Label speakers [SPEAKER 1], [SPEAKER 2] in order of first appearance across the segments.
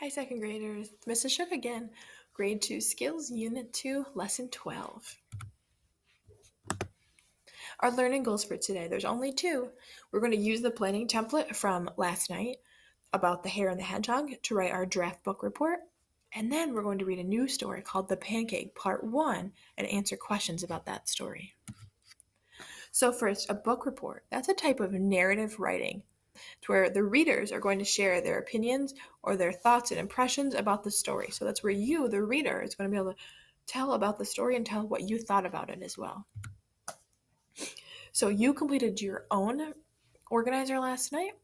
[SPEAKER 1] Hi, second graders. Mrs. Shook again. Grade 2 Skills, Unit 2, Lesson 12. Our learning goals for today, there's only two. We're going to use the planning template from last night about the hare and the hedgehog to write our draft book report. And then we're going to read a new story called The Pancake, Part 1, and answer questions about that story. So first, a book report. That's a type of narrative writing. It's where the readers are going to share their opinions or their thoughts and impressions about the story. So that's where you, the reader, is going to be able to tell about the story and tell what you thought about it as well. So you completed your own organizer last night.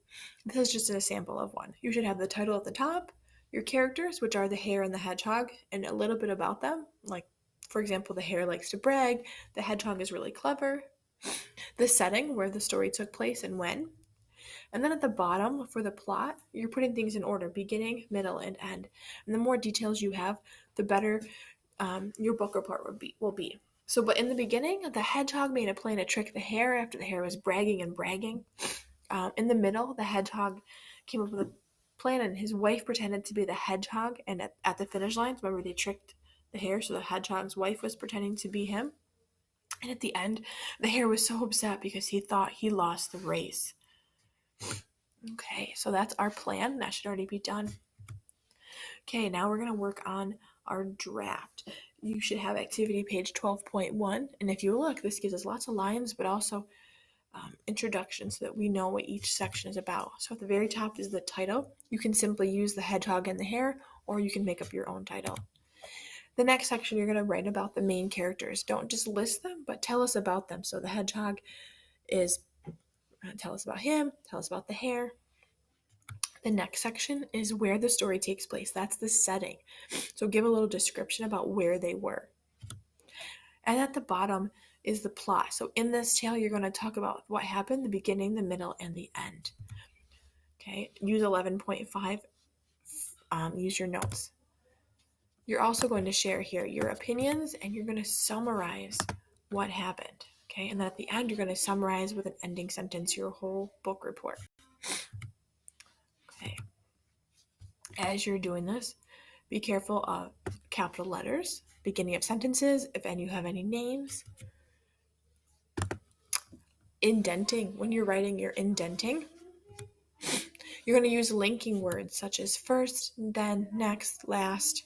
[SPEAKER 1] This is just a sample of one. You should have the title at the top, your characters, which are the hare and the hedgehog, and a little bit about them. Like, for example, the hare likes to brag, the hedgehog is really clever, the setting where the story took place and when. And then at the bottom for the plot, you're putting things in order, beginning, middle, and end. And the more details you have, the better your book report will be. So, but in the beginning, the hedgehog made a plan to trick the hare after the hare was bragging and bragging. In the middle, the hedgehog came up with a plan, and his wife pretended to be the hedgehog. And at the finish lines, remember they tricked the hare, so the hedgehog's wife was pretending to be him. And at the end, the hare was so upset because he thought he lost the race. Okay, so that's our plan. That should already be done. Okay, now we're going to work on our draft. You should have activity page 12.1. And if you look, this gives us lots of lines, but also introduction so that we know what each section is about. So at the very top is the title. You can simply use the hedgehog and the hare, or you can make up your own title. The next section, you're going to write about the main characters. Don't just list them, but tell us about them. So the hedgehog is, tell us about him, tell us about the hare. The next section is where the story takes place. That's the setting. So give a little description about where they were. And at the bottom is the plot. So in this tale, you're going to talk about what happened, the beginning, the middle, and the end. Okay, use 11.5. Use your notes. You're also going to share here your opinions, and you're going to summarize what happened. Okay, and then at the end, you're going to summarize with an ending sentence your whole book report. Okay. As you're doing this, be careful of capital letters, beginning of sentences, if you have any names. Indenting. When you're writing, you're indenting. You're going to use linking words such as first, then, next, last,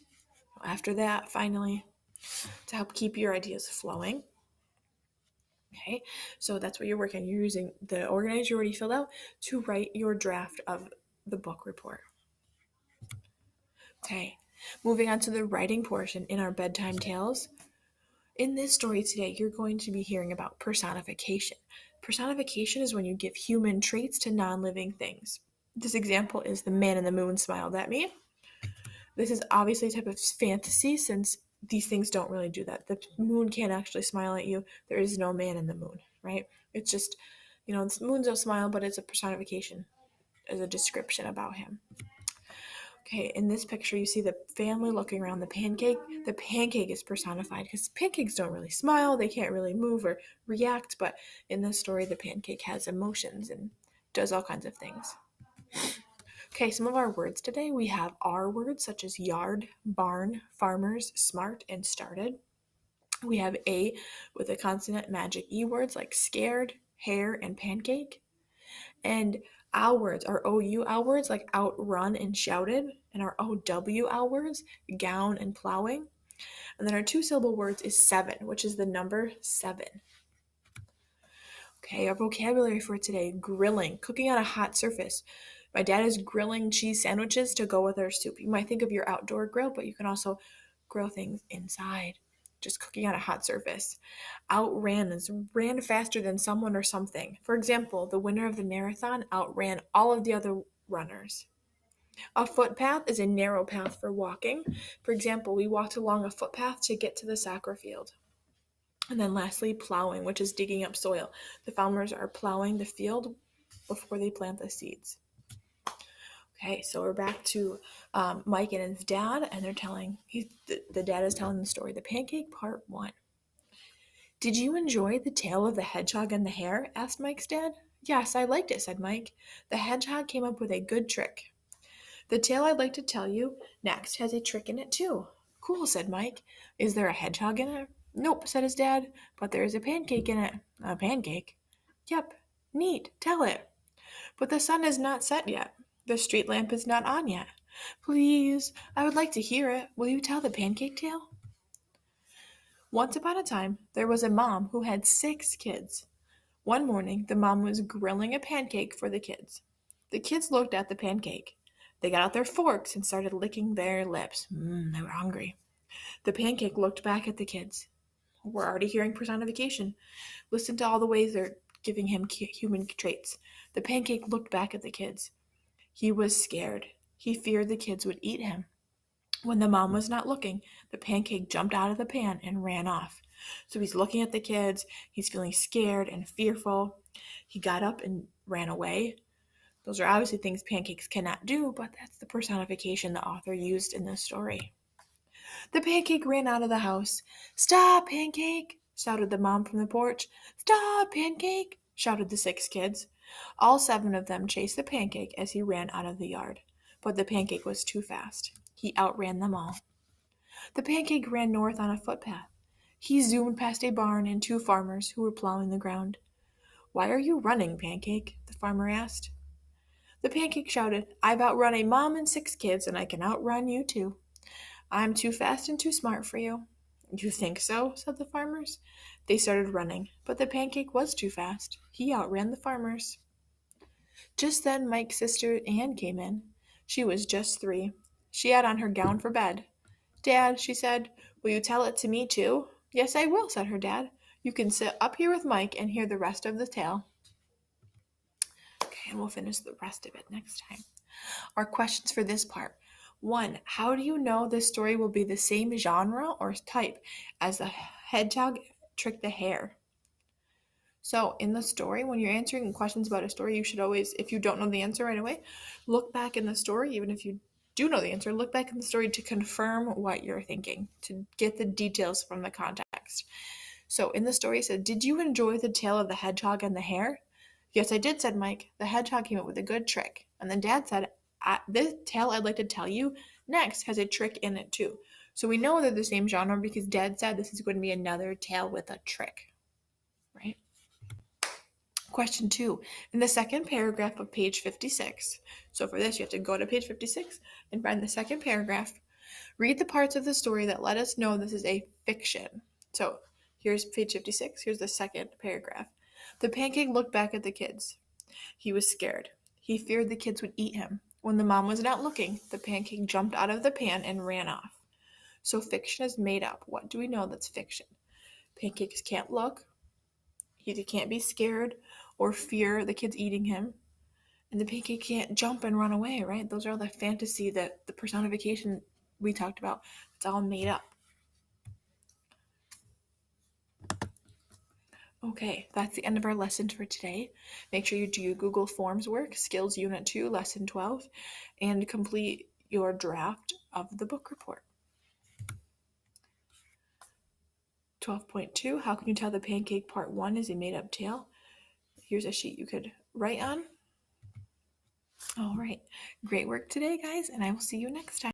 [SPEAKER 1] after that, finally, to help keep your ideas flowing. Okay, so that's what you're working on. You're using the organizer you already filled out to write your draft of the book report. Okay, moving on to the writing portion in our bedtime tales. In this story today, you're going to be hearing about personification. Personification is when you give human traits to non-living things. This example is the man in the moon smiled at me. This is obviously a type of fantasy since these things don't really do that. The moon can't actually smile at you. There is no man in the moon, right? It's just, the moons don't smile, but it's a personification, as a description about him. Okay, in this picture, you see the family looking around the pancake. The pancake is personified because pancakes don't really smile. They can't really move or react. But in this story, the pancake has emotions and does all kinds of things. Okay, some of our words today. We have R words such as yard, barn, farmers, smart, and started. We have A with a consonant magic E words like scared, hare, and pancake. And OW words, our OU OW words like outrun and shouted, and our OW OW words, gown and plowing. And then our two-syllable words is seven, which is the number 7. Okay, our vocabulary for today, grilling, cooking on a hot surface. My dad is grilling cheese sandwiches to go with our soup. You might think of your outdoor grill, but you can also grill things inside, just cooking on a hot surface. Outran is ran faster than someone or something. For example, the winner of the marathon outran all of the other runners. A footpath is a narrow path for walking. For example, we walked along a footpath to get to the soccer field. And then lastly, plowing, which is digging up soil. The farmers are plowing the field before they plant the seeds. Okay, so we're back to Mike and his dad, and they're telling, the dad is telling the story, The Pancake Part 1. Did you enjoy the tale of the hedgehog and the hare? Asked Mike's dad. Yes, I liked it, said Mike. The hedgehog came up with a good trick. The tale I'd like to tell you next has a trick in it too. Cool, said Mike. Is there a hedgehog in it? Nope, said his dad, but there is a pancake in it. A pancake? Yep. Neat, tell it. But the sun is not set yet. The street lamp is not on yet. Please, I would like to hear it. Will you tell the pancake tale? Once upon a time, there was a mom who had 6 kids. One morning, the mom was grilling a pancake for the kids. The kids looked at the pancake. They got out their forks and started licking their lips. They were hungry. The pancake looked back at the kids. We're already hearing personification. Listen to all the ways they're giving him human traits. The pancake looked back at the kids. He was scared. He feared the kids would eat him. When the mom was not looking, the pancake jumped out of the pan and ran off. So he's looking at the kids. He's feeling scared and fearful. He got up and ran away. Those are obviously things pancakes cannot do, but that's the personification the author used in this story. The pancake ran out of the house. Stop, pancake, shouted the mom from the porch. Stop, pancake, shouted the 6 kids. All 7 of them chased the pancake as he ran out of the yard. But the pancake was too fast. He outran them all. The pancake ran north on a footpath. He zoomed past a barn and 2 farmers who were plowing the ground. Why are you running, Pancake? The farmer asked. The pancake shouted, I've outrun a mom and 6 kids, and I can outrun you too. I'm too fast and too smart for you. You think so? Said the farmers. They started running, but the pancake was too fast. He outran the farmers. Just then Mike's sister Anne came in. She was just 3. She had on her gown for bed. Dad, she said, will you tell it to me too? Yes, I will, said her dad. You can sit up here with Mike and hear the rest of the tale. Okay, and we'll finish the rest of it next time. Our questions for this part. 1. How do you know this story will be the same genre or type as the hedgehog tricked the hare? So in the story, when you're answering questions about a story, you should always, if you don't know the answer right away, look back in the story. Even if you do know the answer, look back in the story to confirm what you're thinking, to get the details from the context. So in the story it said, did you enjoy the tale of the hedgehog and the hare? Yes, I did, said Mike. The hedgehog came up with a good trick. And then Dad said, this tale I'd like to tell you next has a trick in it too. So we know they're the same genre because Dad said this is going to be another tale with a trick, right? Question 2. In the second paragraph of page 56, so for this you have to go to page 56 and find the second paragraph. Read the parts of the story that let us know this is a fiction. So here's page 56. Here's the second paragraph. The pancake looked back at the kids. He was scared. He feared the kids would eat him. When the mom was not looking, the pancake jumped out of the pan and ran off. So fiction is made up. What do we know that's fiction? Pancakes can't look. He can't be scared or fear the kids eating him. And the pancake can't jump and run away, right? Those are all the fantasy, that the personification we talked about. It's all made up. Okay, that's the end of our lesson for today. Make sure you do your Google Forms work, Skills Unit 2, Lesson 12, and complete your draft of the book report. 12.2, how can you tell the pancake part 1 is a made-up tale? Here's a sheet you could write on. All right, great work today, guys, and I will see you next time.